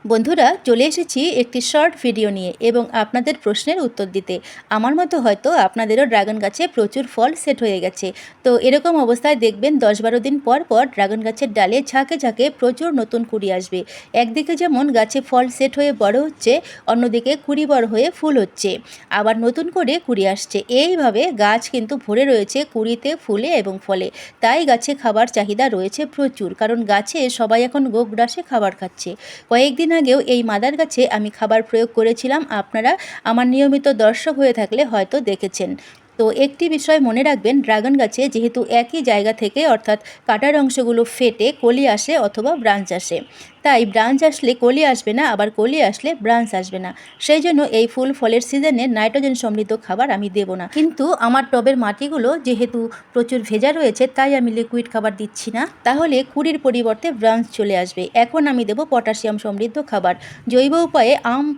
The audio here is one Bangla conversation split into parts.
বন্ধুরা চলে এসেছি একটি শর্ট ভিডিও নিয়ে এবং আপনাদের প্রশ্নের উত্তর দিতে। আমার মতো হয়তো আপনাদেরও ড্রাগন গাছে প্রচুর ফল সেট হয়ে গেছে। তো এরকম অবস্থায় দেখবেন 10-12 দিন পর পর ড্রাগন গাছের ডালে ঝাঁকে ঝাঁকে প্রচুর নতুন কুড়ি আসবে। একদিকে যেমন গাছে ফল সেট হয়ে বড় হচ্ছে, অন্যদিকে কুড়ি বড় হয়ে ফুল হচ্ছে, আবার নতুন করে কুড়ি আসছে। এইভাবে গাছ কিন্তু ভরে রয়েছে কুড়িতে, ফুলে এবং ফলে। তাই গাছে খাবার চাহিদা রয়েছে প্রচুর, কারণ গাছে সবাই এখন গোগ্রাসে খাবার খাচ্ছে। কয়েকদিন আগেও এই মাদার গাছে আমি খাবার প্রয়োগ করেছিলাম, আপনারা আমার নিয়মিত দর্শক হয়ে থাকলে হয়তো দেখেছেন। তো একটি বিষয় মনে রাখবেন, ড্রাগন গাছে যেহেতু একই জায়গা থেকে অর্থাৎ কাটার অংশগুলো ফেটে কলি আসে অথবা ব্রাঞ্চ আসে, তাই ব্রাঞ্চ আসলে কলি আসবে না, আবার কলি আসলে ব্রাঞ্চ আসবে না। সেই জন্য এই ফুল ফলের সিজনে নাইট্রোজেন সমৃদ্ধ খাবার আমি দেব না। কিন্তু আমার টবের মাটিগুলো যেহেতু প্রচুর ভেজা রয়েছে, তাই আমি লিকুইড খাবার দিচ্ছি না, তাহলে কুড়ির পরিবর্তে ব্রাঞ্চ চলে আসবে। এখন আমি দেব পটাশিয়াম সমৃদ্ধ খাবার। জৈব উপায়ে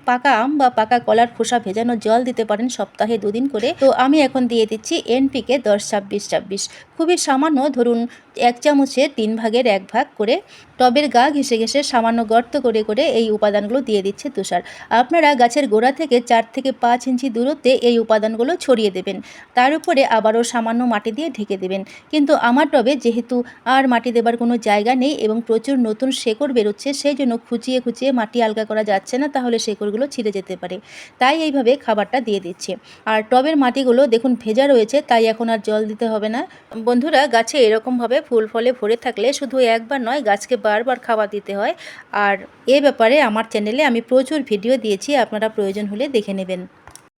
পাকা আম বা পাকা কলার খোসা ভেজানো জল দিতে পারেন সপ্তাহে 2 দিন করে। তো আমি এখন দিয়ে দিচ্ছি NPK 10-26-26, খুবই সামান্য, ধরুন 1 চামচের 3 ভাগের 1 ভাগ করে টবের গা ঘেঁষে ঘেঁষে সামান্য গর্ত করে করে এই উপাদানগুলো দিয়ে দিচ্ছে তুষার। আপনারা গাছের গোড়া থেকে 4 থেকে 5 ইঞ্চি দূরত্বে এই উপাদানগুলো ছড়িয়ে দেবেন, তার উপরে আবারও সামান্য মাটি দিয়ে ঢেকে দেবেন। কিন্তু আমার টবে যেহেতু আর মাটি দেবার কোনো জায়গা নেই এবং প্রচুর নতুন শেকড় বেরোচ্ছে, সেই জন্য খুঁচিয়ে খুঁচিয়ে মাটি আলগা করা যাচ্ছে না, তাহলে শেকড়গুলো ছিঁড়ে যেতে পারে। তাই এইভাবে খাবারটা দিয়ে দিচ্ছে। আর টবের মাটিগুলো দেখুন ভেজা রয়েছে, তাই এখন আর জল দিতে হবে না। বন্ধুরা, গাছে এরকমভাবে ফুল ফলে ভরে থাকলে শুধু একবার নয়, গাছকে বারবার খাবার দিতে হয়। আর এ ব্যাপারে আমার চ্যানেলে আমি প্রচুর ভিডিও দিয়েছি, আপনারা প্রয়োজন হলে দেখে নেবেন।